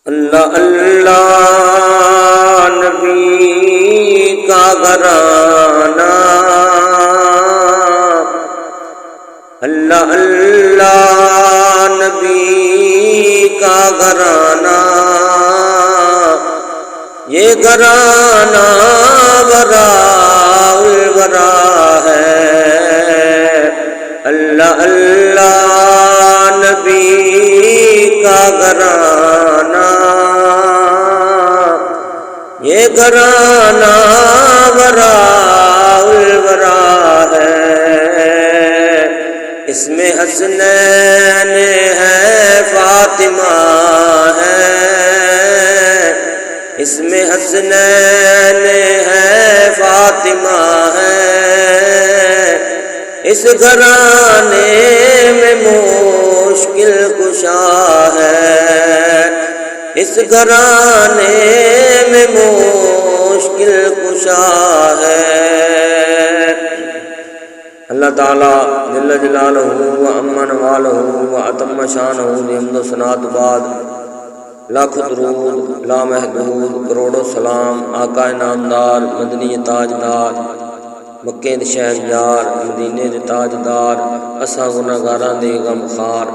اللہ اللہ نبی کا گھرانہ، اللہ اللہ نبی کا گھرانہ، یہ گھرانہ وراء الورا ہے۔ اللہ اللہ نبی کا گھرانہ، یہ گھرانہ وراء الورا ہے۔ اس میں حسنین ہے، فاطمہ ہے، اس میں حسنین ہے، فاطمہ ہے۔ اس گھرانے میں مشکل کشا ہے، اس گھرانے میں مشکل کشا ہے۔ اللہ تعالیٰ جل جلالہ و عم نوالہ و اتم شانہ دی حمد و ثناء تو بعد لاکھ درود لامحدود کروڑوں سلام آقا نامدار مدنی تاجدار مکے دے شہریار مدینے دے تاجدار اساں گناہگاراں دے غمخوار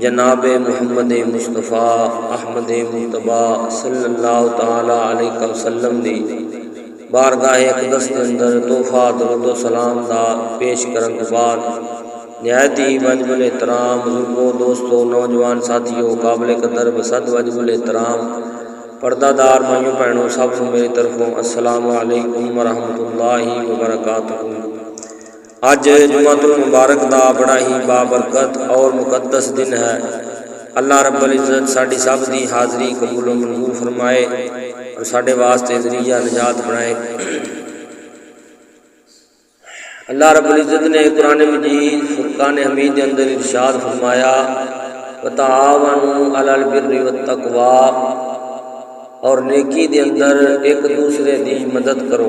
جناب محمد مصطفیٰ احمد مجتبیٰ صلی اللہ تعالی علیہ وسلم دی بارگاہ اقدس کے اندر تحفہ درود و سلام دا پیش کرن کے بعد نہایت ہی واجب الاحترام بزرگوں دوستوں نوجوان ساتھیوں قابل قدر بسد واجب الاحترام پردہ دار مائیوں بہنوں سب کو میری طرفوں السلام علیکم ورحمۃ اللہ وبرکاتہ۔ آج جمعۃ المبارک دا بڑا ہی بابرکت اور مقدس دن ہے۔ اللہ رب العزت ساڈی سب دی حاضری قبول و منظور فرمائے اور ساڈے واسطے ذریعہ نجات بنائے۔ اللہ رب العزت نے قرآن مجید فرقان حمید کے اندر ارشاد فرمایا وتعاونوا علی البر والتقوی، اور نیکی دے اندر ایک دوسرے دی مدد کرو۔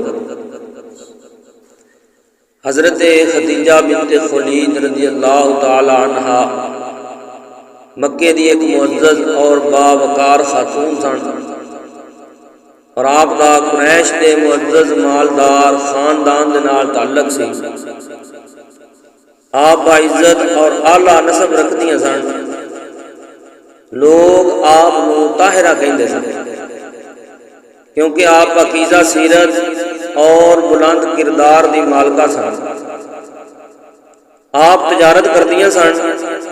حضرت خدیجہ بنت خولید رضی اللہ تعالی عنہا مکے دی ایک معزز اور باوقار خاتون سن، اور آپ دا قریش دے معزز مالدار خاندان دے نال تعلق سی۔ آپ باعزت اور اعلیٰ نسب رکھدیاں سن، لوگ آپ کو طاہرہ کہندے سن کیونکہ آپ پاکیزہ سیرت اور بلند کردار دی مالکہ سن۔ آپ تجارت کردیاں سن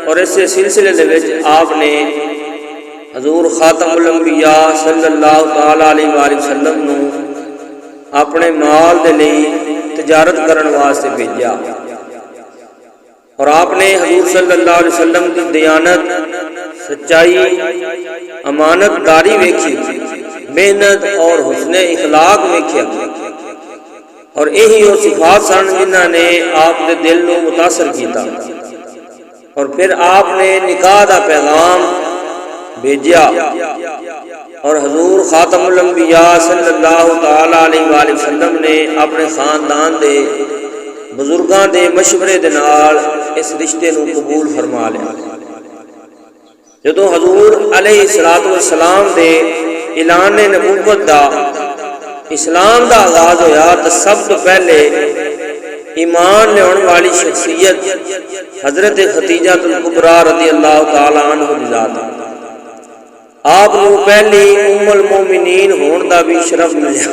اور اس سلسلے دے وچ آپ نے حضور خاتم الانبیاء صلی اللہ تعالی علیہ وآلہ وسلم نو اپنے مال دے لئی تجارت کرن واسطے بھیجا، اور آپ نے حضور صلی اللہ علیہ وسلم کی دیانت، سچائی، امانت داری ویکھی، محنت اور حسن اخلاق ویکھیا، اور یہی وہ صفات سن جنہاں نے آپ دے دل نو متاثر کیتا۔ اور پھر آپ نے نکاح دا پیغام بھیجیا، اور حضور خاتم الانبیاء صلی اللہ تعالی علیہ وآلہ وسلم نے اپنے خاندان دے بزرگاں دے مشورے دے نال اس رشتے نو قبول فرما لیا۔ جدوں حضور علیہ الصلوۃ والسلام دے اعلان نبوت دا اسلام دا آغاز ہویا تو سب تو پہلے ایمان لیاون والی شخصیت حضرت خدیجہ الکبریٰ رضی اللہ تعالی عنہ دی ذات آپ کو پہلی ام المومنین ہون دا بھی شرف ملیا۔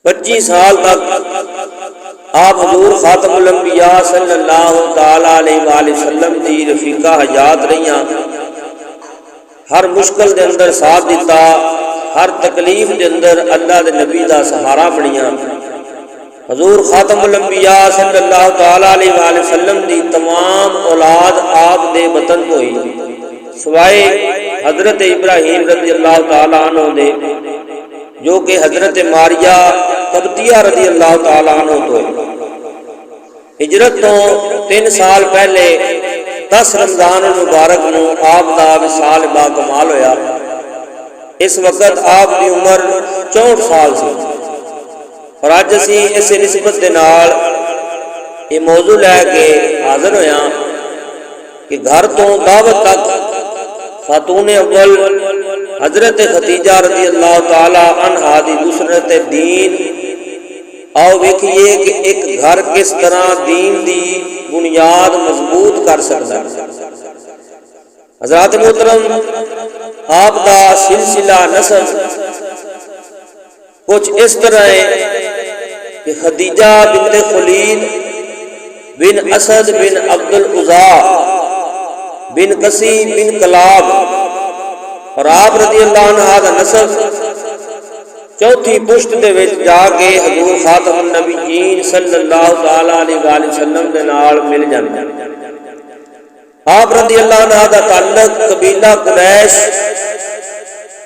25 سال تک آپ حضور خاتم الانبیاء صلی اللہ تعالی علیہ وآلہ وسلم دی رفیقہ حیات رہیاں، ہر مشکل دے اندر ساتھ دیتا، ہر تکلیف دے اندر اللہ دے نبی دا سہارا بنیاں۔ حضور خاتم الانبیاء صلی اللہ تعالی علیہ وآلہ وسلم دی تمام اولاد آپ دے وطن ہوئی سوائے حضرت ابراہیم رضی اللہ تعالی عنہ دے، جو کہ حضرت ماریہ قبطیہ رضی اللہ تعالی عنہ تو ہجرت تو 3 سال پہلے 10 رمضان المبارک نو آپ دا وصال با کمال ہویا۔ اس وقت آپ کی عمر 64 سال سی، اور اج اسی اس نسبت دے نال یہ موضوع لے کے حاضر ہویا کہ گھر تو دعوت تک خاتون اول حضرت خدیجہ رضی اللہ تعالی عنہا دی نصرت دین۔ آؤ ویکھیے کہ ایک گھر کس طرح دین دی بنیاد مضبوط کر سکتا ہے۔ حضرات محترم، آپ دا سلسلہ نسب کچھ اس طرح ہے کہ خدیجہ بنت خولید بن اسد بن عبد العزا بن قسی بن کلاب، اور آپ رضی اللہ عنہ دا نسب چوتھی پشت دے وچ جا کے حضور خاتم النبیین صلی اللہ تعالی علیہ وآلہ وسلم دے نال مل جاندے۔ آپ رضی اللہ عنہ دا تعلق قبیلہ قریش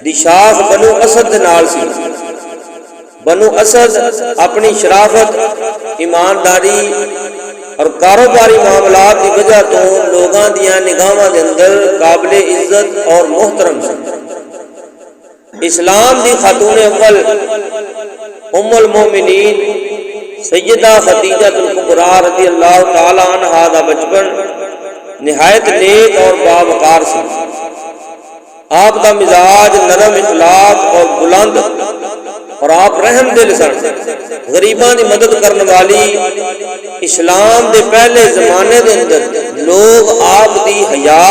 دی شاخ بنو اسد دے نال سی۔ بنو اسد اپنی شرافت، ایمانداری اور کاروباری معاملات کی وجہ تو لوگاں دیاں نگاہاں دے اندر قابل عزت اور محترم سی۔ اسلام دی خاتون اول ام المومنین سیدہ خدیجہ الکبریٰ رضی اللہ تعالی عنہا دا بچپن نہایت نیک اور باوقار سی۔ آپ دا مزاج نرم اخلاق اور بلند، اور آپ رحم دل سن، غریباں دی مدد کرنے والی۔ اسلام دے پہلے زمانے دے اندر لوگ آپ دی حیا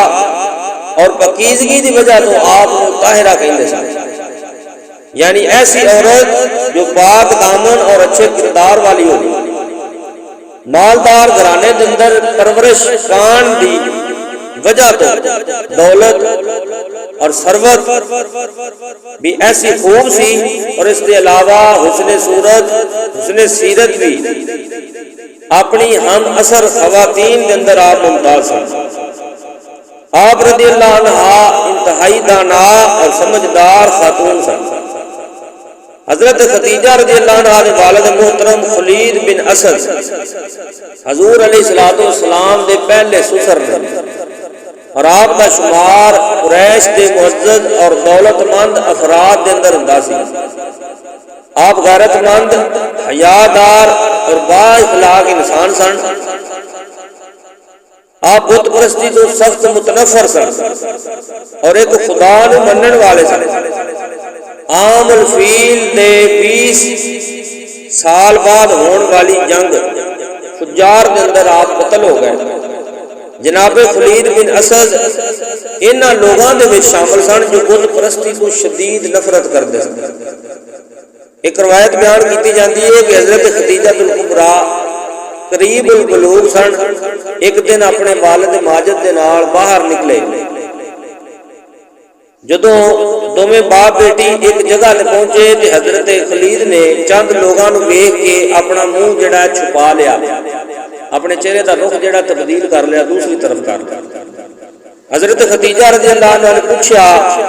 اور پاکیزگی دی وجہ تو آپ کو طاہرہ کہندے سن، یعنی ایسی عورت جو پاک دامن اور اچھے کردار والی ہوگی۔ مالدار گھرانے دے اندر پرورش پان دی وجہ تو دولت اور ثروت بھی ایسی خوب سی، اور اس کے علاوہ حسن صورت، حسن سیرت بھی اپنی ہم اثر خواتین کے اندر آپ ممتاز ہیں۔ آپ رضی اللہ عنہ انتہائی دانا اور سمجھدار خاتون ہیں۔ حضرت خدیجہ رضی اللہ عنہ کے والد محترم خولید بن اسد حضور علیہ السلام دے پہلے سسر نے، اور آپ کا شمار قریش کے معزز اور دولت مند افراد کے اندر ہوندا سی۔ آپ غیرت مند، حیادار اور با اخلاق انسان سن۔ آپ بت پرستی تو سخت متنفر سن اور ایک خدا نو منن والے سن۔ عام الفیل نے 20 سال بعد ہون والی جنگ فجار کے اندر آپ قتل ہو گئے۔ جناب خولید بن اسد انہاں لوگاں دے وچ شامل سن جو بت پرستی کو شدید نفرت کردے سن۔ ایک روایت بیان کیتی جاندی ہے کہ حضرت خدیجہ الکبریٰ قریب البلوغ سن، ایک دن اپنے والد ماجد دے نال باہر نکلے۔ جدوں دوویں باپ بیٹی ایک جگہ تے پہنچے تے حضرت خولید نے چند لوگاں نو ویکھ کے اپنا منہ جڑا چھپا لیا، اپنے چہرے دا رخ جڑا تبدیل کر لیا، دوسری طرف کر لیا۔ حضرت خدیجہ رضی اللہ عنہ نے پوچھا،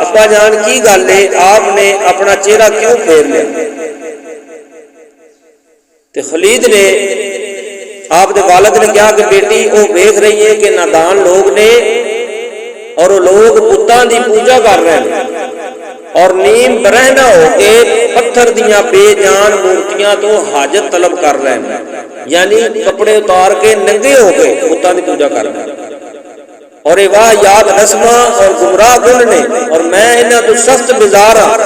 ابا جان کی گل ہے، آپ نے اپنا چہرہ کیوں پھیر لیا؟ تے خولید نے آپ دے والد نے کہا کہ بیٹی وہ دیکھ رہی ہے کہ نادان لوگ نے اور وہ لوگ بتاں دی پوجا کر رہے ہیں اور نیم برہنہ ہو کے پتھر دیاں بے جان مورتیاں تو حاجت طلب کر رہے ہیں، یعنی کپڑے اتار کے ننگے ہو کے بتاں دی پوجا کر رہے ہیں، اور یہ واہ یاد رسمہ اور گمراہ کن نے، اور میں انہاں تو سخت بیزار ہاں۔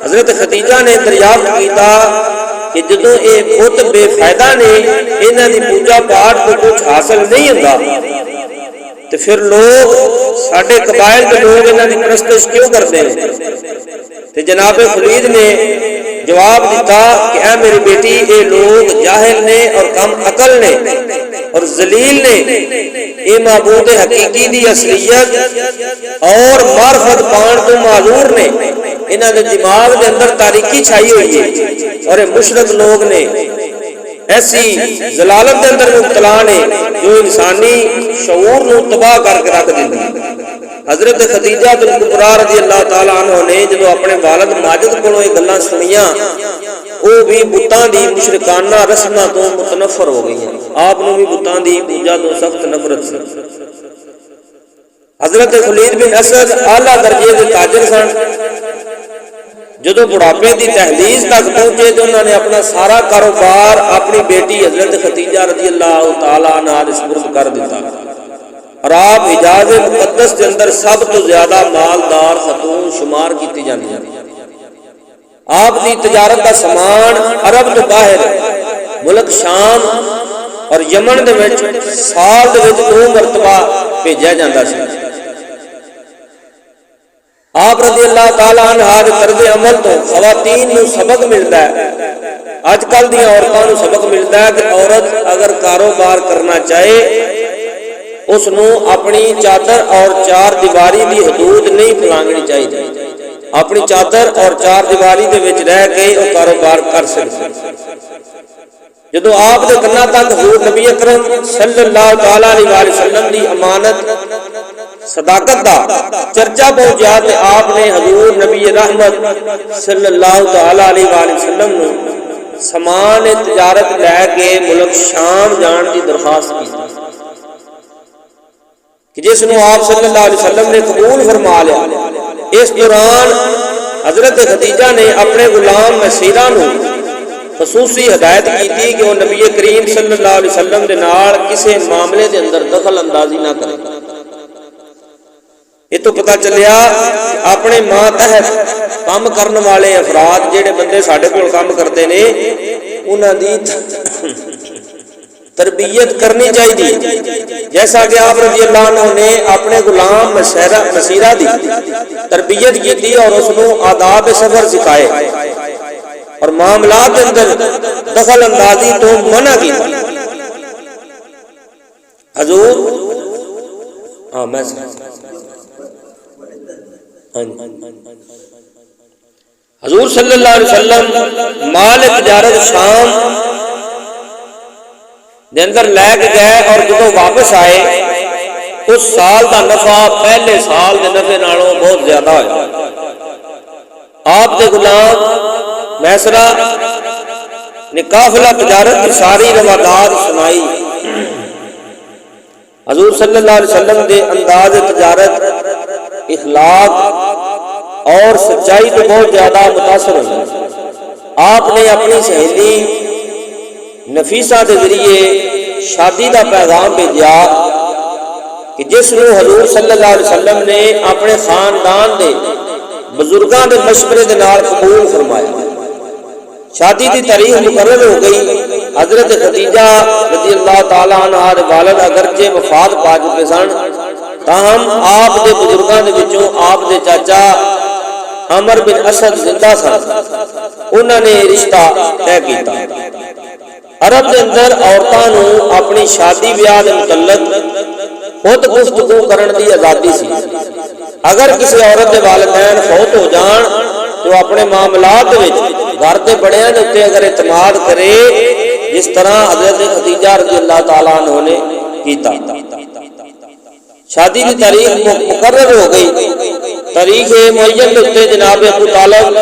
حضرت خدیجہ نے دریافت کیتا کہ جدوں یہ بت بے فائدہ نے، انہاں دی پوجا پاٹ کو کچھ حاصل نہیں ہوندا، تو پھر لوگ ساڈے قبائل کے لوگ انہاں دی پرستش کیوں کرتے ہیں؟ تو جناب خولید نے جواب دیتا کہ اے میری بیٹی، یہ لوگ جاہل نے اور کم عقل نے اور ذلیل نے، یہ معبود حقیقی دی اصلیت اور معرفت پان تو معذور نے، انہاں دے دماغ دے اندر تاریکی چھائی ہوئی ہے، اور یہ مشرک لوگ نے، ایسی ضلالت دے اندر مبتلا نے جو انسانی شعور نو تباہ کر کے رکھ دیندی۔ حضرت خدیجہ الکبریٰ رضی اللہ تعالیٰ عنہ نے جدو اپنے والد ماجد کو یہ گلاں سنیاں، وہ بھی بتاں دی مشرکانہ رسماں تو متنفر ہو گئی ہیں، آپ نے بھی بتاں دی پوجا تو سخت نفرت سی۔ حضرت خولید بن اسد اعلیٰ درجے کے تاجر سن، جدو بڑھاپے دی تحلیز تک پہنچے تو انہوں نے اپنا سارا کاروبار اپنی بیٹی حضرت خدیجہ رضی اللہ تعالیٰ عنہ کے سپرد کر دیتا۔ اور آپ حجاز مقدس کے اندر سب تو زیادہ مالدار خاتون شمار کی جاتی ہیں۔ آپ کی تجارت کا سامان عرب تو باہر ملک شام اور یمن دے وچ سال دے وچ 2 مرتبہ بھیجا جاتا سی۔ آپ رضی اللہ تعالی عنہ دے طرز عمل تو خواتین نو سبق ملتا ہے۔ اج کل دی عورتوں نو سبق ملتا ہے کہ عورت اگر کاروبار کرنا چاہے اس نو اپنی چادر اور 4 دیواری دی حدود نہیں پلانگنی چاہیے، اپنی چادر اور 4 دیواری دے وچ رہ کے وہ کاروبار کر سکتے۔ جدو آپ دے کناں تک حضور نبی اکرم صلی اللہ تعالی علیہ وسلم دی امانت صداقت دا چرچا پہنچا تے آپ نے حضور نبی رحمت صلی اللہ تعالی علیہ وسلم نو سامان تجارت لے کے ملک شام جان دی درخواست کی کہ جس نو آپ صلی اللہ علیہ وسلم نے قبول فرما لیا۔ اس دوران حضرت خدیجہ نے اپنے غلام مسیرہ نو خصوصی ہدایت کی تھی کہ وہ نبی کریم صلی اللہ علیہ وسلم دے نال کسی معاملے دے اندر دخل اندازی نہ کرے۔ یہ تو پتہ چلیا اپنے ماتحت کام کرنے والے افراد جڑے بندے ساڈے کول کام کرتے نے انہاں دی تربیت کرنی چاہیے، جیسا کہ آپ رضی اللہ عنہ نے اپنے غلام مسیرہ دی تربیت کی تھی اور اس نو آداب سفر سکھائے اور معاملات کے اندر دخل اندازی تو منع کی تھی۔ حضور حضور صلی اللہ علیہ وسلم مال تجارت شام دے اندر لے کے گئے اور جدو واپس آئے اس سال دا نفع پہلے سال دے نفع نالوں بہت زیادہ ہے۔ آپ دے غلام میسرہ نے قافلہ تجارت کی ساری روادات سنائی۔ حضور صلی اللہ علیہ وسلم دے انداز تجارت اخلاق اور سچائی تو بہت زیادہ متاثر ہوئی۔ آپ نے اپنی سہیلی نفیسہ کے ذریعے شادی کا پیغام بھیجا کہ جس نو حضور صلی اللہ علیہ وسلم نے اپنے خاندان دے بزرگاں دے مشورے دے نال قبول فرمایا۔ شادی دی تاریخ مقرر ہو گئی۔ حضرت خدیجہ رضی اللہ تعالی عنہ دے والد اگرچہ وفات پا چکے سن تاہم آپ دے بزرگاں دے وچوں آپ دے چاچا عمر بن اسد زندہ سن، انہوں نے رشتہ طے کیتا۔ عرب دے اندر عورتاں نو اپنی شادی بیاہ دے متعلق خود گفتگو کرن دی آزادی سی۔ اگر کسی عورت دے والدین فوت ہو جان تو اپنے معاملات وچ گھر دے بڑیاں دے اوتے اگر اعتماد کرے جس طرح حضرت خدیجہ رضی اللہ تعالیٰ عنہ نے کیتا۔ شادی کی تاریخ مقرر ہو گئی۔ تاریخ معین دے جناب ابو طالب،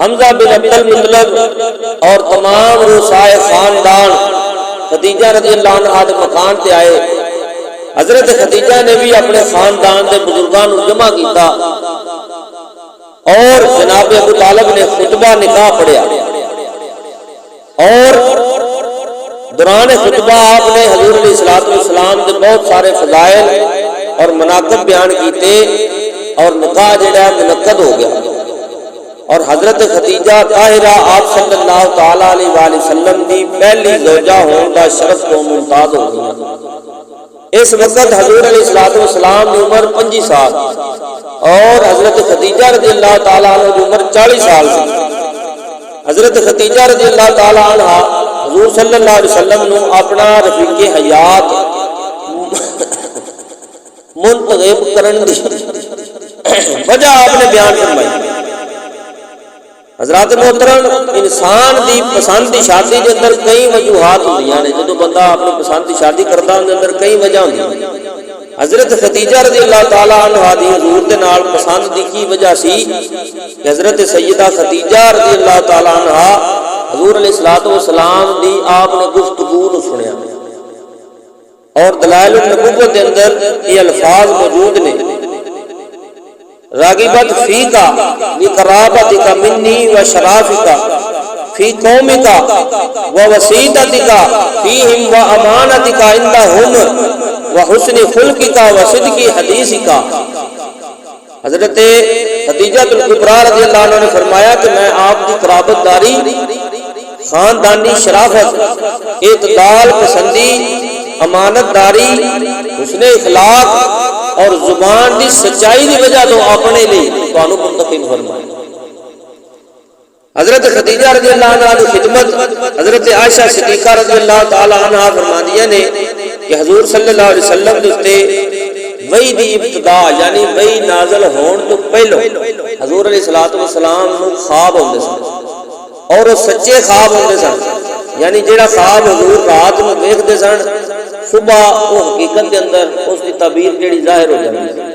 حمزہ بن عبد المطلب اور تمام رؤسائے خاندان خدیجہ رضی اللہ عنہ دے مکان تے آئے۔ حضرت خدیجہ نے بھی اپنے خاندان دے بزرگاں نو جمع کیتا اور جناب ابو طالب نے خطبہ نکاح پڑھیا اور دوران خطبہ آپ نے حضور علیہ الصلوۃ والسلام کے بہت سارے فضائل اور مناقب بیان کیتے اور نکاح جڑا منعقد ہو گیا اور حضرت خدیجہ طاہرہ آپ صلی اللہ تعالی علیہ وآلہ وسلم دی پہلی زوجہ ہون دا شرف تو ممتاز ہو گئی۔ اس وقت حضور علیہ الصلوۃ والسلام کی عمر 25 سال اور حضرت خدیجہ رضی اللہ تعالیٰ عنہ کی عمر 40 سال تھی۔ حضرت خدیجہ رضی اللہ تعالیٰ عنہ حضور صلی اللہ علیہ وسلم نے اپنا رفیق حیات منتخب کرن دی وجہ آپ نے بیان فرمائی۔ حضرات محترم، انسان دی پسند دی شادی کے اندر کئی وجوہات ہوندیاں نے۔ جدو بندہ اپنی پسند دی شادی کرتا ہے اندر کئی وجہ ہوندیاں۔ حضرت خدیجہ رضی اللہ تعالی عنہ دی حضور دے نال پسند دی کی وجہ سی کہ حضرت سیدہ خدیجہ رضی اللہ تعالی عنہ حضور علیہ الصلوۃ والسلام دی آپ نے گفتگو نو سنیا اور دلائل النبوت کے اندر یہ الفاظ موجود نے: راغبت فیکا بقرابتک منی و شرافک فی قومک و وسیطتک فیہم و امانتک عندہم وحسن خلقک وصدق حدیثک۔ حضرت خدیجہ الکبریٰ رضی اللہ عنہ نے فرمایا کہ میں آپ کی قرابت داری، خاندانی شرافت، اعتدال پسندی، امانت داری، حسن اخلاق اور زبان کی سچائی کی وجہ تو اپنے لیے تانوں منتخب فرمایا۔ حضرت خدیجہ رضی اللہ عنہ کی خدمت حضرت عائشہ صدیقہ رضی اللہ تعالی عنہ فرماندیاں نے کہ حضور صلی اللہ علیہ وسلم دے تے وحی دی ابتدا یعنی وحی نازل ہون تو پہلو حضور علیہ الصلوۃ والسلام نو خواب ہوندے سن، اور وہ سچے خواب ہوندے سن، یعنی جیڑا خواب حضور رات نو دیکھدے سن صبح وہ حقیقت دے اندر اس دی تعبیر جیڑی ظاہر ہو جاندی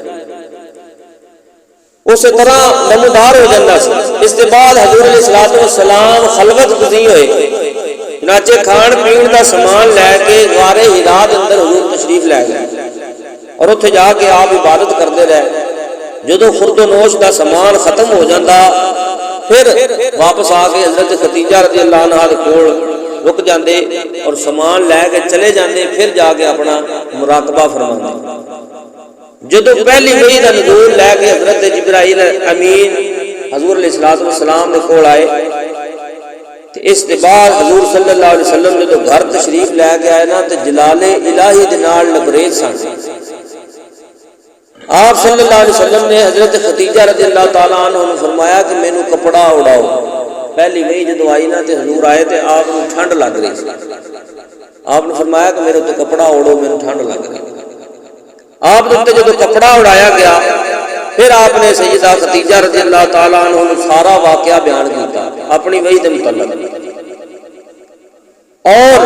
اسی طرح نمودار ہو جاتا سی۔ اس کے بعد حضور علیہ الصلوۃ والسلام خلوت گزین ہوئے، چنانچہ کھان پین کا سامان لے کے غار حرا کے اندر حضور تشریف لے گئے اور اتنے جا کے آپ عبادت کرتے رہے۔ جدو خرد و نوش کا سامان ختم ہو جاتا پھر واپس آ کے حضرت خدیجہ رضی اللہ عنہ کے کول رک جاندے اور سامان لے کے چلے جاندے، پھر جا کے اپنا مراقبہ فرماندے۔ جدو پہلی وحی دا نزول لے کے حضرت جبرائیل امین حضور علیہ الصلوۃ والسلام نے کول آئے، تو اس کے بعد حضور صلی اللہ علیہ وسلم جدو گھر تشریف لے کے آئے نا تو جلال الہی دے نال لبریز سن۔ آپ صلی اللہ علیہ وسلم نے حضرت خدیجہ رضی اللہ تعالیٰ عنہ نے فرمایا کہ مینوں کپڑا اڑاؤ۔ پہلی وحی جدو آئی نا تو حضور آئے تو آپ کو ٹھنڈ لگ رہی سی، آپ نے فرمایا کہ میرے تو کپڑا اوڑو، مینوں ٹھنڈ لگ رہی۔ آپ نے جب کپڑا اڑایا گیا پھر آپ نے سیدہ خدیجہ رضی اللہ تعالیٰ عنہ نے سارا واقعہ بیان کیتا اپنی وحی کے متعلق، اور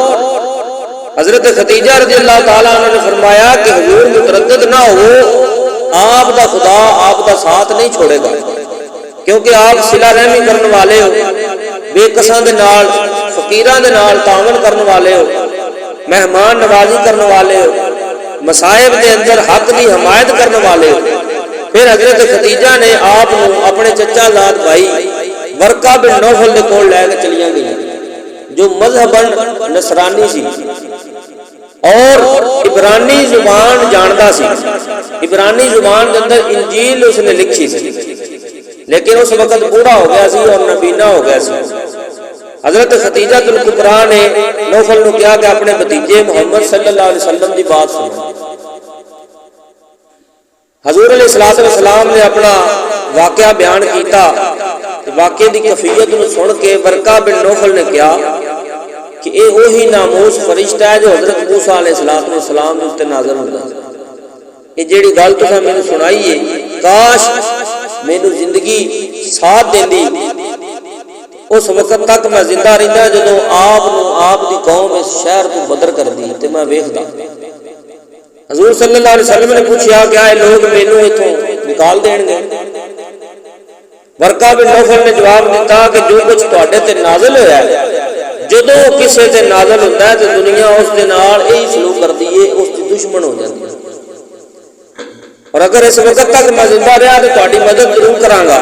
حضرت خدیجہ رضی اللہ تعالیٰ عنہ نے فرمایا کہ حضور متردد نہ ہو، آپ دا خدا آپ دا ساتھ نہیں چھوڑے گا، کیونکہ آپ صلہ رحمی کرنے والے ہو، بے کساں دے نال فقیراں دے نال تعاون کرنے والے ہو، مہمان نوازی کرنے والے ہو، مصائب کے اندر حق کی حمایت کرنے والے۔ پھر حضرت خدیجہ نے آپ اپنے چچا زاد بھائی ورقہ بن نوفل کے کول لے کے چلیاں گئی، جو مذہباً نصرانی سی اور عبرانی زبان جاندا سی۔ عبرانی زبان کے اندر انجیل اس نے لکھی سی، لیکن اس وقت بوڑھا ہو گیا سی اور نابینا ہو گیا سی۔ حضرت خدیجہ الکبریٰ نے نوفل نے کہا کہ اپنے بھتیجے محمد صلی اللہ علیہ وسلم کی بات سنو۔ حضور علیہ الصلوۃ والسلام نے اپنا واقعہ بیان کیتا، واقعے کی کیفیت کو سن کے ورقہ بن نوفل نے کہا کہ یہ وہی ناموس فرشتہ ہے جو حضرت موسیٰ علیہ السلام کے اوپر نازل ہوتا ہے۔ یہ جیڑی گل تساں مینوں سنائی ہے، کاش مینوں زندگی ساتھ دیندی، اس وقت تک میں زندہ رہندا جدوں آپ دی قوم اس شہر کو بدر کر دی تے میں ویکھدا۔ حضور صلی اللہ علیہ وسلم نے پوچھا کیا یہ لوگ مینوں ایتھوں نکال دین گے؟ ورقہ بن نوفل نے جواب دیتا کہ جو کچھ تواڈے تے نازل ہویا ہے، جدوں کسے تے نازل ہوندا ہے تے دنیا اس دے نال یہی سلوک کردی ہے، اس دی دشمن ہو جاتی ہے، اور اگر اس وقت تک میں زندہ رہا تو تہاڈی مدد ضرور کراں گا۔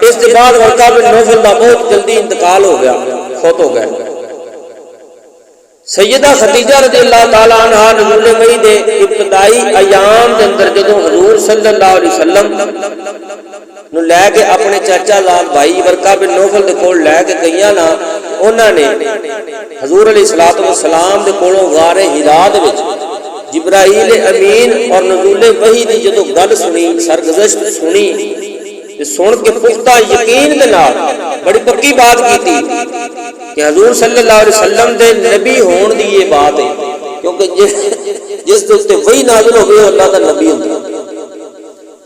اس کے بعد ورقہ بن نوفل کا بہت جلدی انتقال ہو گیا، فوت ہو گئے۔ سیدہ خدیجہ رضی اللہ تعالی عنہ نزول وحی دے ابتدائی ایام دے اندر جدوں حضور صلی اللہ علیہ وسلم نو لے کے اپنے چاچا زاد بھائی ورقہ بن نوفل دے کول لے کے گئیاں نا، انہاں نے حضور علیہ الصلوۃ والسلام دے کولوں غار حرا دے وچ جبرائیل امین اور نزول وحی دی جدوں گل سنی، سرگزشت سنی، سن کے پختہ یقین دے نال بڑی پکی بات کی کہ حضور صلی اللہ علیہ وسلم دے نبی ہون دی یہ بات ہے، کیونکہ جس دے تے وحی نازل ہو گئی اللہ دا نبی ہوندا۔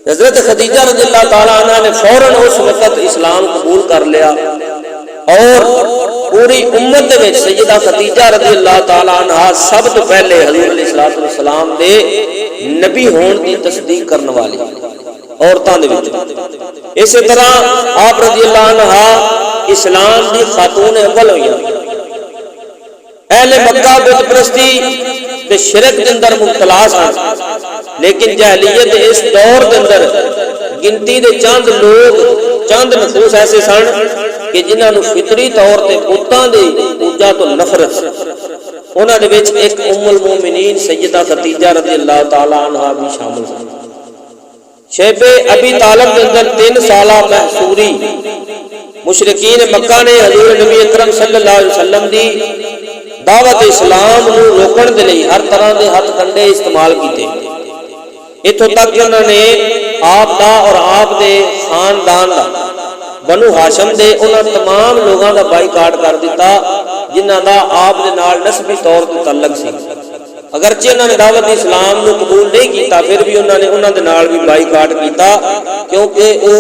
حضرت خدیجہ رضی اللہ تعالی عنہ نے فوراً اس وقت اسلام قبول کر لیا، اور پوری امت دے وچ سیدہ خدیجہ رضی اللہ تعالی عنہ سب تو پہلے حضور علیہ الصلوۃ والسلام دے نبی ہون کی تصدیق کرنے والی عورتاں دے وچ۔ اسی طرح آپ رضی اللہ عنہ اسلام دی خاتون اول ہوئیاں۔ اہل مکہ بت پرستی تے شرک دے اندر مبتلا سن، لیکن جاہلیت اس دور دے اندر گنتی دے چند لوگ، چند نفوس ایسے سن کہ جنہاں نو فطری طور تے بتاں دی پوجا تو نفرت، انہاں دے وچ ایک ام المومنین سیدہ خدیجہ رضی اللہ تعالی عنہا بھی شامل سن۔ شیب ابی طالب دے اندر 3 سالہ محصوری مشرکین مکہ نے حضور نبی اکرم صلی اللہ علیہ وسلم دی دعوت اسلام نو روکن دے لئی ہر طرح دے ہتھ کنڈے استعمال کیتے، اتوں تک کہ انہوں نے آپ دا اور آپ دے خاندان دا بنو ہاشم دے انہاں تمام لوگاں دا بائیکاٹ کر دیتا جنہاں دا آپ دے نال نسبی طور تے تعلق سی۔ اگرچہ انہوں نے دعوت اسلام نو قبول نہیں کیتا، پھر بھی انہوں نے انہاں دے نال بھی بائیکاٹ کیتا، کیونکہ وہ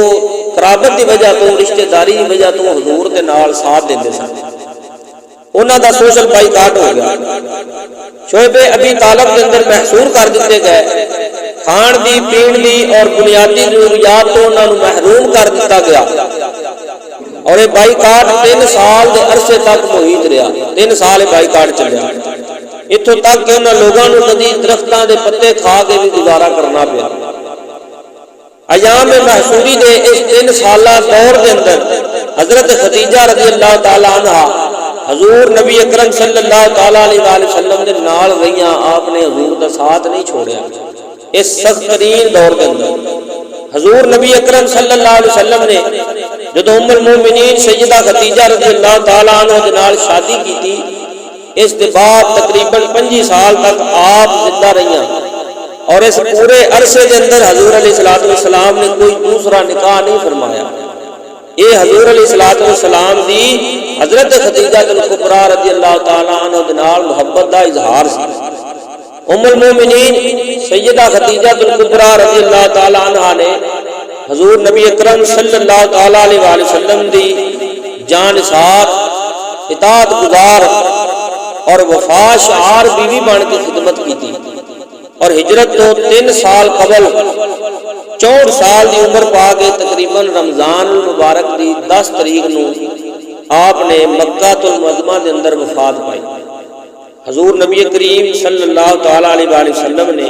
قرابت دی وجہ تو، رشتہ داری دی وجہ تو حضور دے نال ساتھ دیندے سن۔ انہاں دا سوشل بائیکاٹ ہو گیا۔ شعیب ابی طالب دے اندر محصور کر دیتے گئے، کھان دی پین دی اور بنیادی ضروریات تو انہاں نو محروم کر دیتا گیا، اور یہ بائیکاٹ 3 سال دے عرصے تک محیط رہا۔ 3 سال یہ بائیکاٹ چلیا، اتوں تک کہ انہاں لوگاں نو کدی درختاں دے پتے کھا کے بھی گزارا کرنا پیا۔ ایام محصوری دے اس 3 سالہ دور دے اندر حضرت خدیجہ رضی اللہ تعالی عنہا حضور نبی اکرم صلی اللہ تعالی علیہ وسلم دے نال رہیاں، آپ نے حضور دا ساتھ نہیں چھوڑیا۔ اس سخت ترین دور کے اندر حضور نبی اکرم صلی اللہ علیہ وسلم نے جدو ام المومنین سیدہ خدیجہ رضی اللہ تعالی عنہ کے نال شادی کی تھی، اس کے بعد تقریباً 25 سال تک آپ زندہ رہیاں، اور اس پورے عرصے کے اندر حضور علیہ السلام نے کوئی دوسرا نکاح نہیں فرمایا۔ یہ حضور علیہ السلام دی حضرت خدیجہ الکبریٰ رضی اللہ تعالی عنہ کے نال محبت دا اظہار سی۔ ام المومنین سیدہ خدیجہ الکبریٰ رضی اللہ تعالی عنہ نے حضور نبی اکرم صلی اللہ تعالی علیہ وسلم دی جانثار، اطاعت گزار اور وفا شعار بیوی بن کے خدمت کی تھی، اور ہجرت تو 3 سال قبل 64 سال دی عمر پا کے تقریباً رمضان المبارک دی 10 تاریخ نو آپ نے مکہ المعظمہ دے اندر وفات پائی۔ حضور نبی کریم صلی اللہ تعالی علیہ وسلم نے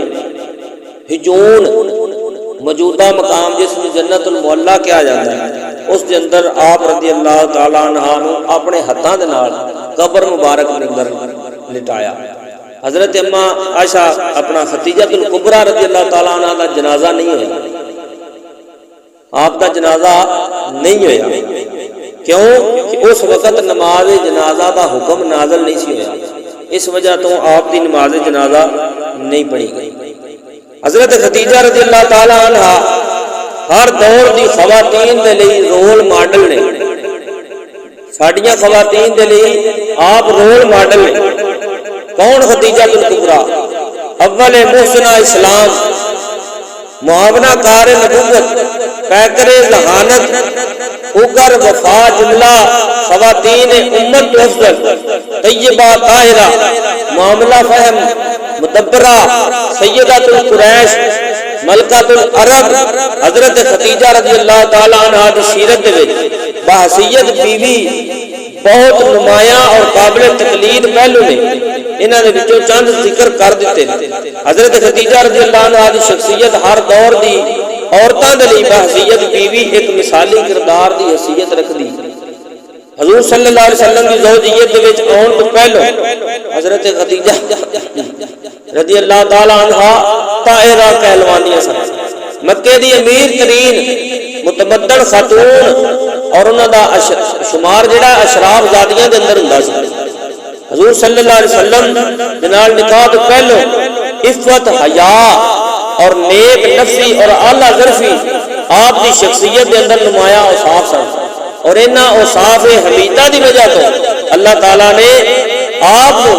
ہجون موجودہ مقام جس میں جنت المعلا کیا جاتا ہے، اس کے اندر آپ رضی اللہ تعالی عنہ اپنے ہاتھوں دے نال قبر مبارک کے اندر لٹایا۔ حضرت اماں عائشہ اپنا خدیجہ الکبریٰ رضی اللہ تعالی عنہ دا جنازہ نہیں ہویا، آپ دا جنازہ نہیں ہویا، کیوں کہ اس وقت نماز جنازہ دا حکم نازل نہیں سی ہویا، اس وجہ تو آپ دی نماز جنازہ نہیں پڑھی گئی۔ حضرت خدیجہ رضی اللہ تعالی عنہ ہر دور دی خواتین دے لئی رول ماڈل نے، ساڈیاں خواتین دے لئی آپ رول ماڈل نے۔ کون خدیجہ الکبریٰ؟ اول محسنہ اسلام، معاونہ کار نبوت، پیکر ذہانت، اگر وفا جملہ خواتین امت افضل، طیبہ طاہرہ، معاملہ فہم، مدبرہ، سیدہ القریش، ملکہ العرب، حضرت خدیجہ رضی اللہ تعالی عنہ دی سیرت دے وچ بحیثیت بیوی بہت نمایاں اور قابل تقلید پہلو نے، انہاں دے وچوں چند ذکر کر دیتے ہیں۔ حضرت خدیجہ رضی اللہ عنہ دی شخصیت ہر دور دی عورتاں دے لئی بحیثیت بیوی ایک مثالی کردار دی حیثیت رکھدی۔ حضور صلی اللہ علیہ وسلم کی زوجیت دے وچ آن تو پہلو حضرت خدیجہ رضی اللہ تعالی عنہ طاہرہ کہلوانیاں سن، مکے دی امیر ترین متمدن خاتون، اور انہاں دا شمار جڑا اشراف زادیاں دے اندر ہوندا سی۔ حضور صلی اللہ علیہ وسلم دے نال نکاح تو پہلو عفت، حیا اور نیک نفسی اور اعلیٰ ظرفی آپ دی شخصیت دے اندر نمایاں اوصاف سن، اور انہاں اوصاف حمیدہ دی وجہ تو اللہ تعالیٰ نے آپ کو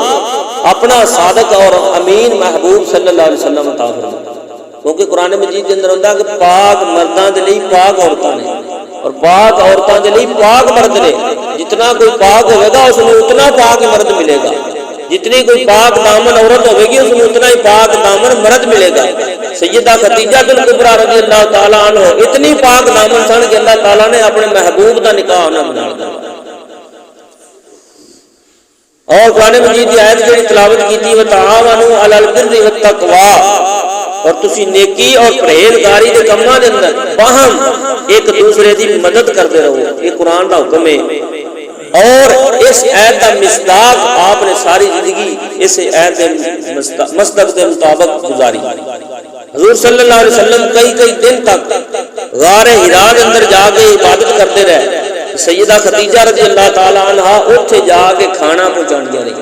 اپنا صادق اور امین محبوب صلی اللہ علیہ وسلم عطا فرمایا، کیونکہ قرآن مجید کے اندر ہوندا کہ پاک مرداں دے لئی پاک عورتاں نے، اور پاک عورتاں دے لئی پاک مرد نے۔ جتنا کوئی پاک ہوئے گا اس میں اتنا پاک مرد ملے گا، جتنی کوئی پاک دامن عورت ہوئے گی اس میں اتنا ہی پاک دامن مرد ملے گا۔ سیدہ خدیجہ الکبریٰ رضی اللہ تعالیٰ عنہ اتنی پاک دامن سن کہ اللہ تعالیٰ نے اپنے محبوب کا نکاح انہاں بنا دیا۔ اور قرآن مجید کی آیت کی تلاوت کی تھی وَتَعَاوَنُوا عَلَى الْبِرِّ وَالتَّقْوَىٰ، اور تسی نیکی اور پرہیزگاری دے کماں دے اندر باہم ایک دوسرے دی مدد کرتے رہو۔ یہ قرآن دا حکم ہے، اور اس عہد کا مصداق آپ نے ساری زندگی اس عہد کے مصداق کے مطابق گزاری۔ حضور صلی اللہ علیہ وسلم کئی دن تک غار حرا کے اندر جا کے عبادت کرتے رہے۔ سیدہ خدیجہ رضی اللہ تعالی عنہا اتنے جا کے کھانا پہنچاندیاں رہی،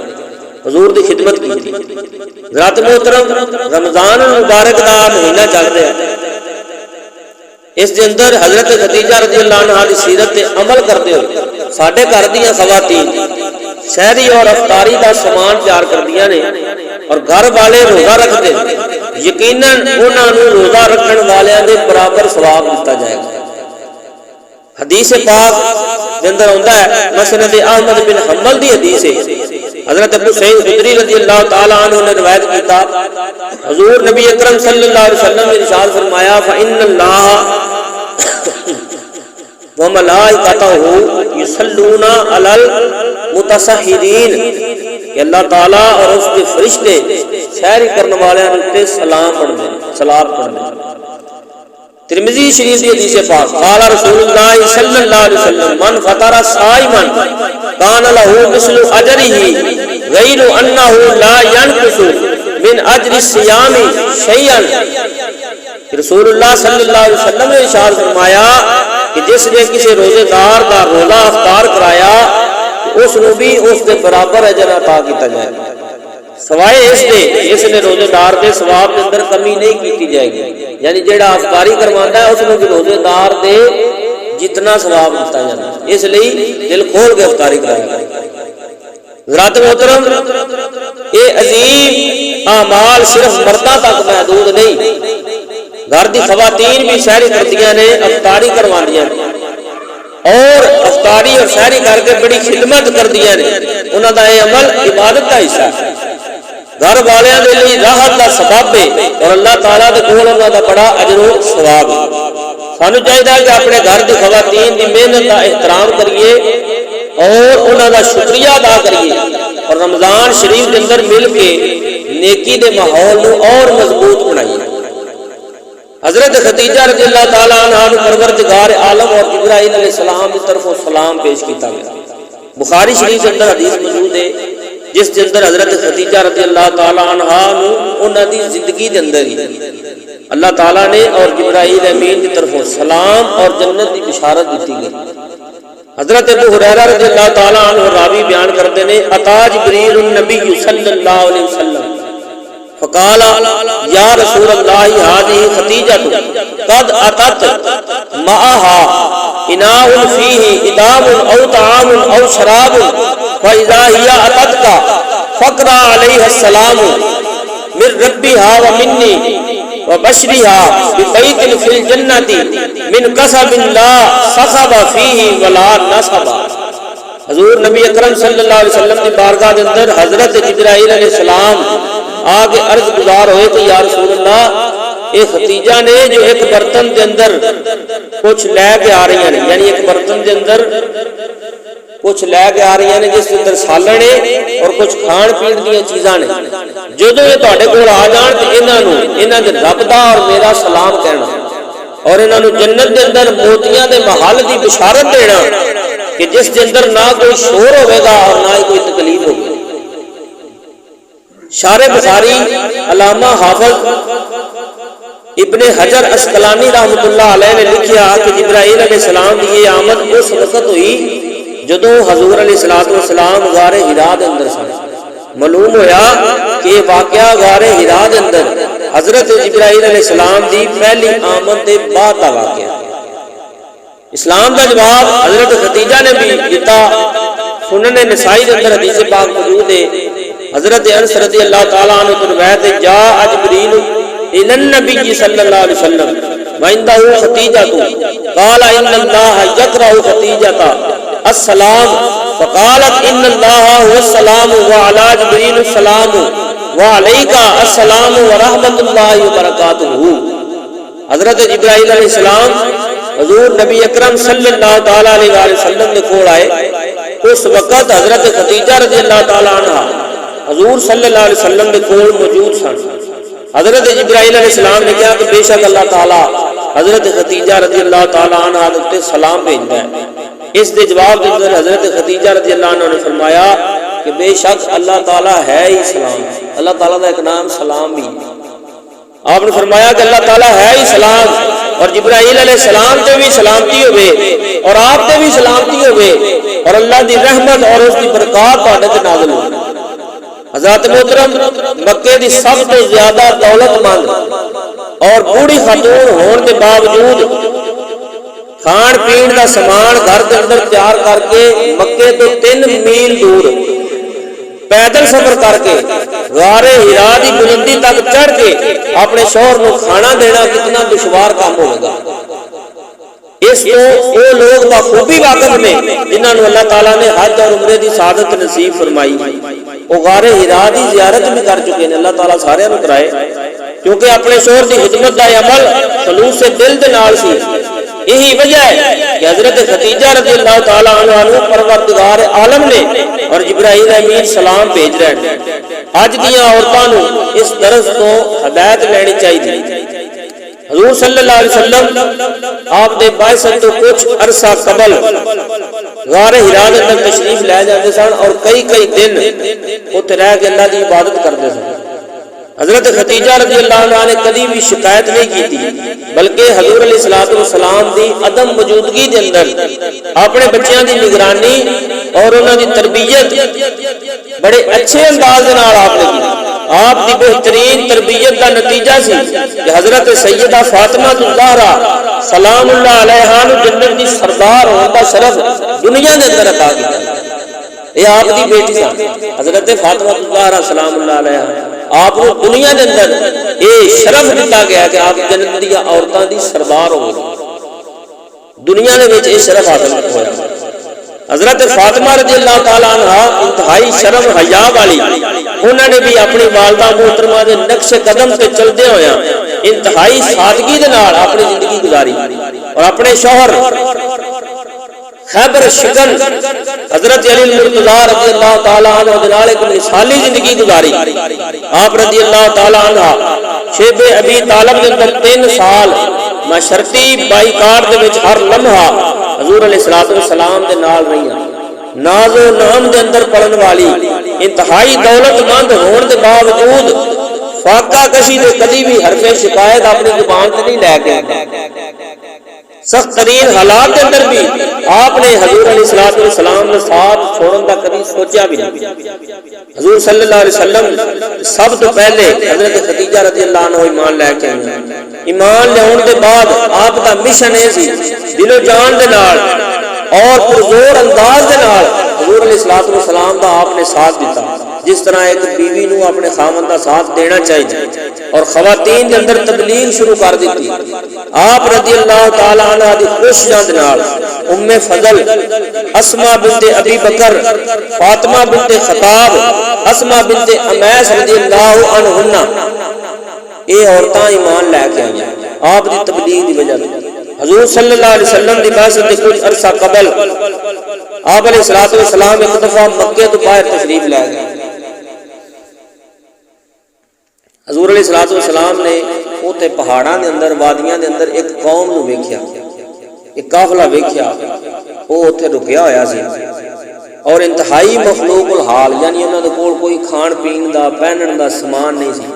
حضور دی خدمت کی۔ رات محترم رمضان المبارک کا مہینہ چل رہا ہے، اس دے اندر حضرت خدیجہ رضی اللہ عنہا دی سیرت تے عمل کرتے ہوئے ساڈے گھر دیاں خواتین سحری اور افطاری دا سامان تیار کردیاں نے اور گھر والے روزہ رکھتے، یقیناً انہاں نوں روزہ رکھن والیاں دے برابر ثواب دتا جائے گا۔ حدیث پاک دے اندر آندا ہے، مسند احمد بن حنبل دی حدیث ہے، حضرت ابو سعید خدری رضی اللہ تعالی عنہ نے روایت کیتا، حضور نبی اکرم صلی اللہ علیہ وسلم نے ارشاد فرمایا، فإن اللہ وملائکتہ یصلون علی المتسحرین، کہ اللہ تعالیٰ اور اس کے فرشتے سحری کرنے والوں تے سلام پڑھتے ہیں، صلاۃ پڑھتے ہیں۔ ترمذی شریف دی حدیث پاک، قال رسول اللہ صلی اللہ علیہ وسلم، من فطر صائما کان له مثل اجرہ غیر انہ لا ينقص من اجر الصیام شیئا۔ رسول اللہ صلی اللہ علیہ وسلم نے ارشاد فرمایا کہ جس نے کسی روزے دار کا روزہ افطار کرایا اس نو بھی اس دے برابر اجر عطا کیتا جائے گا، سوائے اس دے اس نے روزے دار دے ثواب کے اندر کمی نہیں کیتی جائے گی، یعنی جیڑا افطاری کرواتا ہے اس نو بھی روزے دار دے جتنا ثواب دیتا جاتا ہے، اس لیے دل کھول کے افطاری کرایا۔ حضرات محترم، یہ عظیم اعمال صرف مرداں تک محدود نہیں، گھر دی خواتین بھی سحری کردیاں نے، افطاری کرواندیاں نے اور افطاری اور سحری کر کے بڑی خدمت کردیاں نے، انہاں دا یہ عمل عبادت کا حصہ ہے، گھر والیاں دے لیے راحت دا سبب ہے اور اللہ تعالیٰ دے کول انہاں دا بڑا اجر و ثواب ہے۔ سانو چاہیے کہ اپنے گھر دی خواتین دی محنت کا احترام کریے اور انہاں دا شکریہ ادا کریے اور رمضان شریف کے اندر مل کے نیکی دے ماحول نو اور مضبوط بنائیے۔ حضرت خدیجہ رضی اللہ تعالیٰ عنہا نو پروردگار عالم اور جبرائیل علیہ السلام کی طرف سلام پیش کیتا گیا۔ بخاری شریف کے اندر حدیث موجود ہے جس کے اندر حضرت خدیجہ رضی اللہ تعالیٰ عنہا نو انہاں دی زندگی کے اندر ہی اللہ تعالیٰ نے اور جبرائیل امین کی طرف سلام اور جنت کی بشارت دیتی گئی۔ حضرت ابو ہریرہ رضی اللہ تعالیٰ عنہ راوی بیان کرتے ہیں، اتا جبریل النبی صلی اللہ علیہ وسلم فقال یا رسول اللہ هذه خدیجہ قد اتت معها اناء فيه ادام او طعام او شراب فاذا هي اتتك فقرا عليها السلام من ربها ومني وبشرها ببيت في الجنة من قصب لا صخب فيه ولا نصب۔ حضور نبی اکرم صلی اللہ علیہ وسلم کی بارگاہ کے اندر حضرت جبرائیل علیہ السلام آگے عرض گزار ہوئے کہ یا رسول اللہ، ایک خدیجہ نے جو ایک برتن کے اندر کچھ لے کے آ رہی ہیں، یعنی ایک برتن کے اندر کچھ لے کے آ رہی ہیں جس کے اندر سالن ہے اور کچھ کھان پین دیا چیزاں نے، جدوں یہ تہاڈے کول آ جان تے انہاں دے رب دا اور میرا سلام کہنا اور انہاں نو جنت دے اندر موتیاں دے محل دی بشارت دینا کہ جس کے اندر نہ کوئی شور ہوے گا اور نہ ہی کوئی تکلیف ہوگی۔ شارح بخاری علامہ حافظ ابن حجر اسقلانی رحمۃ اللہ علیہ نے لکھیا کہ جبرائیل علیہ السلام کی یہ آمد اس وقت ہوئی جدوں حضور علیہ الصلوۃ والسلام غار حرا کے اندر سن۔ معلوم ہویا کہ یہ واقعہ غار حرا کے اندر حضرت جبرائیل علیہ السلام دی پہلی آمد کے بعد کا واقعہ۔ اسلام کا جواب حضرت خدیجہ نے بھی دیتا۔ سنن نسائی کے اندر حدیث پاک موجود ہے، حضرت انس رضی اللہ تعالیٰ عنہ کی روایت ہے، جاء جبریل الی النبی صلی اللہ علیہ وسلم وعنده خدیجہ قال ان اللہ یقرأ خدیجہ السلام فقالت ان اللہ هو السلام وعلی جبریل السلام وعلیک السلام ورحمۃ اللہ وبرکاتہ۔ حضرت جبرائیل علیہ السلام حضور نبی اکرم صلی اللہ تعالیٰ علیہ وسلم نے کول آئے، اس وقت حضرت خدیجہ رضی اللہ تعالیٰ عنہ حضور صلی اللہ علیہ وسلم نے کول موجود سن۔ حضرت جبرائیل علیہ السلام نے کہا کہ بے شک اللہ تعالیٰ حضرت خدیجہ رضی اللہ تعالیٰ عنہ نے سلام بھیجتا ہے۔ اس کے جواب کے اندر حضرت خدیجہ رضی اللہ عنہ نے فرمایا کہ بے شک اللہ تعالیٰ ہے ہی سلام، اللہ تعالیٰ کا ایک نام سلام بھی ہے۔ آپ نے فرمایا کہ اللہ تعالیٰ ہے ہی سلام، اور جبرائیل علیہ السلام تے بھی سلامتی ہوئے اور آپ تے بھی سلامتی ہوئے، اور اللہ دی رحمت اور اس کی برکات تہاڈے تے نازل ہوئے۔ حضرت محترم مکے دی سب تو زیادہ دولت مند اور بوڑھی خاتون ہون کے باوجود کھان پین دا سامان گھر کے اندر تیار کر کے مکے تو 3 میل دور پیدل سفر کر کے غار ہرا دی بلندی تک چڑھ کے اپنے شوہر کو کھانا دینا کتنا دشوار کام ہوگا۔ اس کو وہ لوگ بخوبی واقف نے جنہوں نے اللہ تعالیٰ نے حج اور عمرے دی سعادت نصیب فرمائی، وہ غار ہرا دی زیارت بھی کر چکے ہیں، اللہ تعالیٰ سارے نو کرائے، کیونکہ اپنے شوہر دی خدمت دا عمل خلوص سے دل دے نال سی۔ یہی وجہ ہے کہ حضرت خدیجہ رضی اللہ تعالیٰ عنہ پروردگار عالم نے اور جبرائیل امین سلام بھیج رہے ہیں۔ اج دیاں عورتاں نو اس درس تو ہدایت لینی چاہیے۔ حضور صلی اللہ علیہ وسلم آپ دے بعثت تو کچھ عرصہ قبل غار ہرا دے تک تشریف لے جاتے سن اور کئی دن اوتھے رہ کے اللہ دی عبادت کرتے سن۔ حضرت خدیجہ رضی اللہ عنہ نے کبھی بھی شکایت نہیں کی تھی، بلکہ حضور علیہ الصلوۃ والسلام دی عدم موجودگی دے اندر اپنے بچیاں دی نگرانی اور انہاں دی تربیت بڑے اچھے انداز نال آپ نے کی۔ آپ دی بہترین تربیت کا نتیجہ سی کہ حضرت سیدہ فاطمہ الزہرا سلام اللہ علیہا نو جنت دی سردار ہون دا شرف دنیا دے اندر عطا کیتا۔ یہ آپ دی بیٹی سی حضرت فاطمہ الزہرا سلام اللہ علیہا، آپ کو دنیا دے اندر یہ شرف دیتا گیا کہ آپ جنت دی عورتاں دی سردار ہو، دنیا دے وچ یہ شرف حاصل ہویا۔ حضرت فاطمہ رضی اللہ تعالیٰ عنہ انتہائی شرم حیا والی، انہوں نے بھی اپنی والدہ محترمہ دے نقش قدم تے چلدے ہویا انتہائی سادگی دے نال اپنی زندگی گزاری، اور اپنے شوہر خیبر شکن حضرت علی المرتضیٰ رضی اللہ تعالیٰ عنہ دے نال ایک مثالی زندگی گزاری۔ آپ رضی اللہ تعالیٰ عنہ شیب ابی طالب دے اندر 3 سال مشرتی بائیکاٹ دے وچ ہر لمحہ حضور علیہ الصلوۃ والسلام دے نال رہی، ناز و نام دے اندر پڑھن والی، انتہائی دولت مند ہون دے باوجود فاقہ کشی دے کبھی بھی حرف شکایت اپنی زبان تے نہیں لے کے، سخت ترین حالات کے اندر بھی آپ نے حضور علیہ الصلوۃ والسلام نے ساتھ چھوڑن کا کبھی سوچا بھی نہیں۔ حضور صلی اللہ علیہ وسلم سب تو پہلے حضرت خدیجہ رضی اللہ عنہ ایمان لے کے آئے، ایمان لیاؤن کے بعد آپ کا مشن یہ سی دل و جان دے نال اور پرزور انداز دے نال حضور علیہ الصلوۃ والسلام کا آپ نے ساتھ دیتا، جس طرح ایک بیوی نو اپنے خاوند کا ساتھ دینا چاہیے، اور خواتین کے اندر تبلیغ شروع کر دیتی۔ آپ رضی اللہ تعالیٰ عنہ دی خوش جان نال ام فضل، اسماء بنت ابی بکر، فاطمہ بنت خطاب، اسماء بنت امیس رضی اللہ عنہن، یہ عورتاں ایمان لے کے آئیں آپ دی تبلیغ دی وجہ سے۔ حضور صلی اللہ علیہ وسلم دی بعثت کے کچھ عرصہ قبل آپ علیہ الصلوۃ والسلام ایک دفعہ مکے تو باہر تشریف لے گئے۔ حضور علیہ الصلوۃ والسلام نے اوتے پہاڑاں دے اندر وادیاں دے اندر ایک قوم نو ویکھیا، ایک قافلہ ویکھیا، وہ اوتھے رکیا ہویا سی اور انتہائی مخلوق الحال، یعنی انہاں دے کول کوئی کھان پین دا پہنن دا سامان نہیں سی،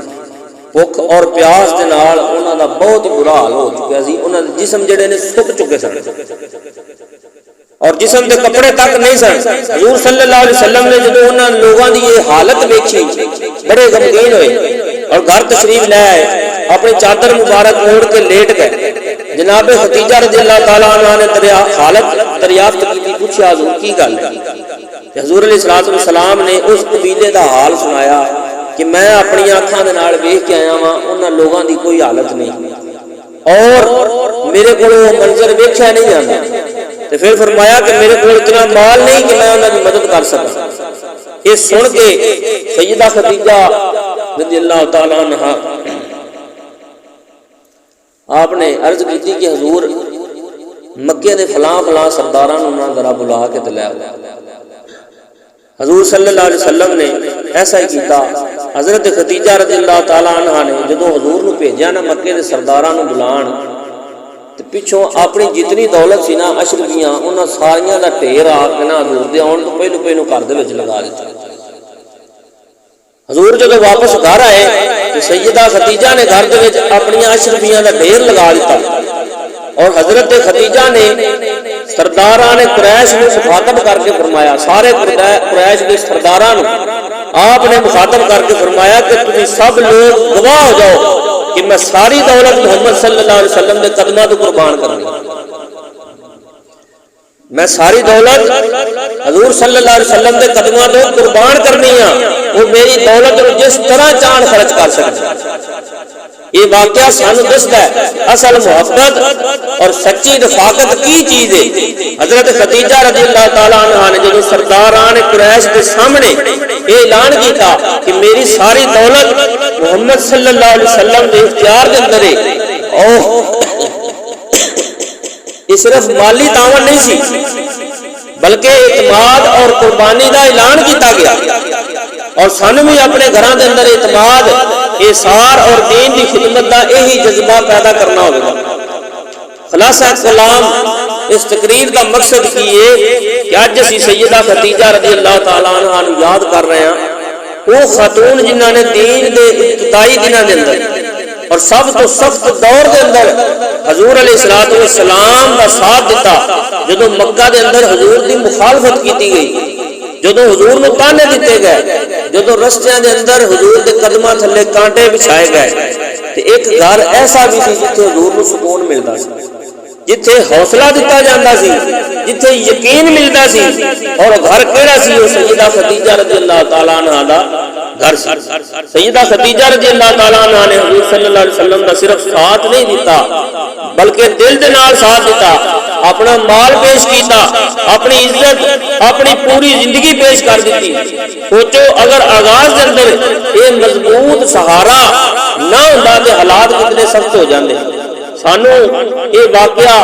بھوک اور پیاس دے نال انہاں دا بہت برا حال ہو چکا سی، انہاں دے جسم جڑے نے سک چکے سن اور جسم دے کپڑے تک نہیں سن۔ حضور صلی اللہ علیہ وسلم نے جب انہاں لوگاں دی یہ حالت ویکھی بڑے غمگین ہوئے اور گھر تشریف لے آئے، اپنی چادر مبارک اوڑھ کے لیٹ گئے۔ جناب خدیجہ رضی اللہ تعالیٰ عنہ نے حالت دریافت کی، پوچھا حضور کی گل ہے؟ حضور علیہ الصلوۃ والسلام نے اس قبیلے دا حال سنایا کہ میں اپنی آنکھاں دے نال ویکھ کے آیا ہاں، انہاں لوگاں دی کوئی حالت نہیں اور میرے کو منظر ویکھیا نہیں جاندا، تو پھر فرمایا کہ میرے کو اتنا مال نہیں کہ میں انہاں دی مدد کر سکاں۔ یہ سن کے سیدہ خدیجہ رضی اللہ تعالیٰ عنہ آپ نے عرض کی کہ حضور مکے دے فلاں فلاں سرداراں نوں ذرا بلا کے تے لے آؤ۔ حضور صلی اللہ علیہ وسلم نے ایسا ہی کیتا۔ حضرت خدیجہ رضی اللہ تعالیٰ عنہ نے جدو حضور نو بھیجیا نا مکے دے سرداراں نوں بلان، تے ਪਿੱਛੋਂ ਆਪਣੀ ਜਿਤਨੀ ਦੌਲਤ ਸੀ ਨਾ ਅਸ਼ਰਫੀਆਂ ਉਹਨਾਂ ਸਾਰੀਆਂ ਦਾ ਢੇਰ ਆ ਕੇ ਨਾ ਹਜ਼ੂਰ ਦੇ ਆਉਣ ਤੋਂ ਪਹਿਲੋਂ ਘਰ ਦੇ ਵਿੱਚ ਲਗਾ ਦਿੱਤਾ। ਹਜ਼ੂਰ ਜਦੋਂ ਵਾਪਸ ਘਰ ਆਏ ਤੇ ਸੈਯਦਾ ਖਦੀਜਾ ਨੇ ਘਰ ਦੇ ਵਿੱਚ ਆਪਣੀਆਂ ਅਸ਼ਰਫੀਆਂ ਦਾ ਢੇਰ ਲਗਾ ਦਿੱਤਾ اور حضرت خدیجہ نے سرداران قریش کو مخاطب کر کے فرمایا، سارے قریش کے سرداراں آپ نے مخاطب کر کے فرمایا کہ تم سب لوگ گواہ ہو جاؤ کہ میں ساری دولت محمد صلی اللہ علیہ وسلم کے قدموں کو قربان کروں، میں ساری دولت حضور صلی اللہ علیہ وسلم کے قدموں کو قربان کرنی ہے، وہ میری دولت جس طرح چاند خرچ کر سکتے۔ یہ واقعہ سانو دستا ہے اصل محبت اور سچی رفاقت کی چیز ہے۔ حضرت خدیجہ رضی اللہ تعالیٰ عنہ نے جب سرداران قریش کے سامنے اعلان کیتا کہ میری ساری دولت محمد صلی اللہ علیہ وسلم کے اختیار کے اندر ہے، اور یہ صرف مالی تعاون نہیں سی بلکہ اعتماد اور قربانی کا اعلان کیتا گیا، اور سانو بھی اپنے گھراں دے اندر اعتماد، ایثار اور دین کی خدمت کا یہی جذبہ پیدا کرنا ہوگا۔ خلاصہ کلام اس تقریر کا مقصد یہ کہ اج اسی سیدہ خدیجہ رضی اللہ تعالیٰ عنہ نو یاد کر رہے ہیں، وہ خاتون جنہاں نے دین دے ابتدائی دنوں دے اندر اور سب تو سخت دور دے اندر حضور علیہ السلام کا ساتھ دیتا، جدوں مکہ دے اندر حضور دی مخالفت کی گئی، جدوں حضور نو تانے دیتے گئے، جدوں رستیاں دے اندر حضور دے قدماں تھلے کانٹے بچھائے گئے، تے ایک گھر ایسا بھی سی جتھے حضور نو سکون ملدا سی، جتھے حوصلہ دتا جاندا سی، جتھے یقین ملدا سی، اور گھر کیڑا سی؟ وہ سیدہ خدیجہ رضی اللہ تعالیٰ عنہ دا گھر سی۔ سیدہ خدیجہ رضی اللہ تعالیٰ عنہ نے حضور صلی اللہ علیہ وسلم دا صرف ساتھ نہیں دیتا بلکہ دل دے نال ساتھ دیتا، اپنا مال پیش کیتا، اپنی عزت، اپنی پوری زندگی پیش کر دیتی۔ سوچو اگر آغاز دے اندر یہ مضبوط سہارا نہ ہوندا تے حالات کتنے سخت ہو جاندے۔ سانو یہ واقعہ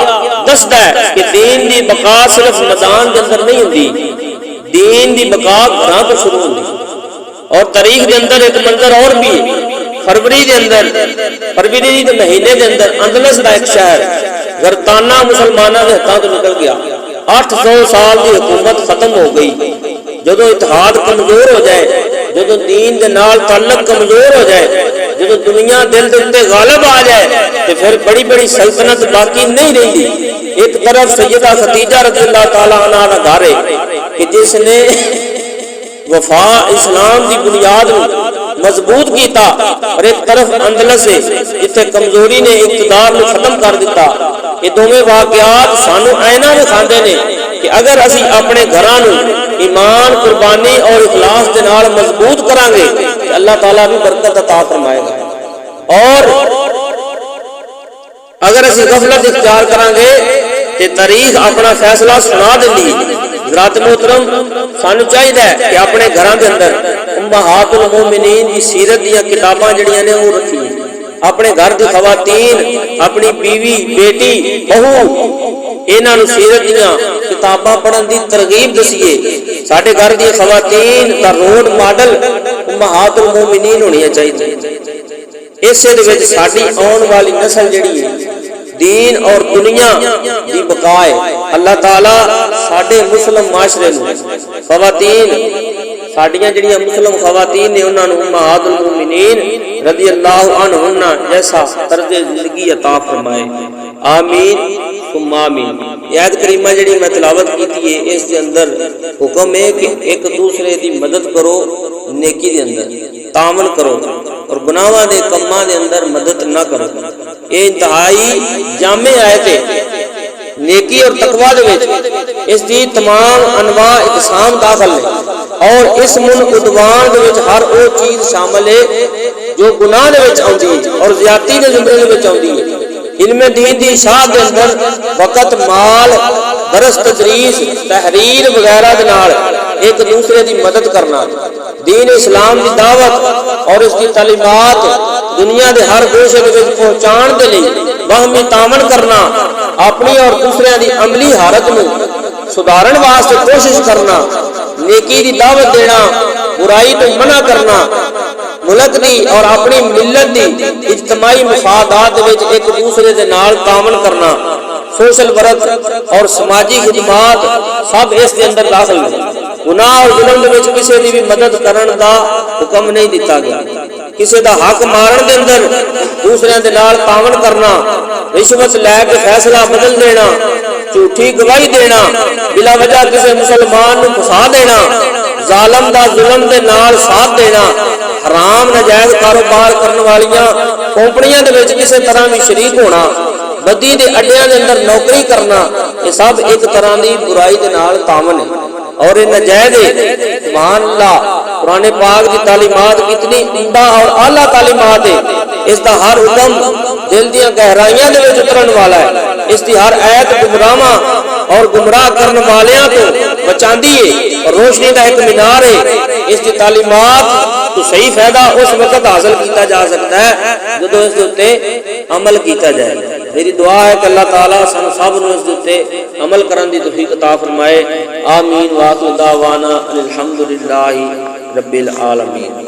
دستا ہے کہ دین دی بقا صرف میدان دے اندر نہیں ہوندی، دین دی بقا گھراں تو شروع ہوندی۔ اور تاریخ دے اندر ایک منظر اور بھی ہے، فروری دے مہینے دے اندر اندلس دا ایک شہر غرطانہ مسلمانوں کے ہاتھوں تو نکل گیا، 800 سال کی حکومت ختم ہو گئی۔ جدو اتحاد کمزور ہو جائے، جدو دین دے نال تعلق کمزور ہو جائے، جدو دنیا دل دے غالب آ جائے تو پھر بڑی بڑی سلطنت باقی نہیں رہی۔ ایک طرف سیدہ خدیجہ رضی اللہ تعالیٰ عنہ کا گھر ہے کہ جس نے وفا اسلام دی بنیاد مضبوط کیتا، اور ایک طرف اندلس ہے جتھے کمزوری نے اقتدار کو ختم کر دیتا۔ یہ دونوں واقعات سانو آئینہ دکھاندے نے کہ اگر اسی اپنے گھراں نو ایمان، قربانی اور اخلاص دے نال مضبوط کران گے تو اللہ تعالیٰ بھی برکت عطا فرمائے گا، اور اگر اسی غفلت اختیار کران گے تے تاریخ اپنا فیصلہ سنا دیندی۔ حضرات محترم، سانو چاہیے کہ اپنے گھراں دے اندر امہات المومنین کی سیرت دیا کتاباں جڑیاں نے وہ رکھی، اپنے گھر دی خواتین، اپنی بیوی، بیٹی، بہو، انہاں نو سیرت دیا کتاباں پڑھن دی ترغیب دسیے۔ ساڈے گھر دی خواتین دا رول ماڈل امہات المومنین ہونی چاہیے۔ اسے دے وچ ساڈی آن والی نسل جڑی ہے دین اور دنیا دی بقا ہے۔ اللہ تعالیٰ ساڈے مسلم معاشرے نو خواتین، ساڈیاں جڑیاں مسلم خواتین نے انہاں نو امہات المومنین رضی اللہ عنہن جیسا طرز زندگی عطا فرمائے، آمین ثم آمین۔ یہ آیت کریمہ جڑی میں تلاوت کیتی ہے، اس دے اندر حکم ہے کہ ایک دوسرے دی مدد کرو، نیکی دے اندر تعاون کرو، اور گناہاں دے کماں دے اندر مدد نہ کرو۔ یہ انتہائی جامع آیت ہے نیکی اور تقوی دے وچ، اس دی تمام انواع اقسام داخل ہے، اور اس عدوان دے وچ ہر وہ چیز شامل ہے جو گناہ دے وچ آندی ہے اور زیادتی دے زمرے دے وچ آندی ہے۔ علم دین دی اشاعت دے اندر وقت، مال، درس، تدریس، تحریر وغیرہ دے نال ایک دوسرے دی مدد کرنا، دین اسلام دی دعوت اور اس دی تعلیمات دنیا دے ہر گوشے دے وچ پہنچان دے لئی باہمی تعاون کرنا، اپنی اور دوسرے دی عملی حالت نو سدھارن واسطے کوشش کرنا، نیکی دی دعوت دینا، برائی تو منع کرنا، ملک دی اور اپنی ملت دی اجتماعی مفادات وچ ایک دوسرے دے نال تعاون کرنا، سوشل ورک اور سماجی خدمات سب اس کے اندر داخل ہیں۔ گناہ اور ظلم دے وچ کسی دی بھی مدد کرن دا حکم نہیں دیتا گیا۔ کسی دا حق مارن دے اندر دوسرے دے نال تعاون کرنا، رشوت لے کے فیصلہ بدل دینا، جھوٹی گواہی دینا، بلا وجہ کسی مسلمان نو پھسا دینا، ظالم دا ظلم دے نال ساتھ دینا، حرام ناجائز کاروبار کرن والیاں کمپنیاں دے وچ کسی طرح بھی شریک ہونا، بدی دے اڈیاں دے اندر نوکری کرنا، یہ سب ایک طرح دی برائی دے نال تعاون ہے اور یہ ناجائز ہے۔ سبحان اللہ، قرآن پاک کی تعلیمات کتنی عمدہ اور اعلیٰ تعلیمات ہے۔ اس دا ہر حکم دل دیاں گہرائیاں دے وچ اترن والا ہے۔ اس دی ہر آیت گمراہاں اور گمراہ کرن والیاں تو بچاندی ہے اور روشنی دا ایک مینار ہے۔ اس دی تعلیمات تو صحیح فائدہ اس وقت حاصل کیتا جا سکتا ہے جدو اس دے عمل کیتا جائے۔ میری دعا ہے کہ اللہ تعالیٰ سن سب نو اس دے عمل کرن دی توفیق عطا فرمائے۔ آمین۔ وآخر دعوانا الحمدللہ رب العالمین۔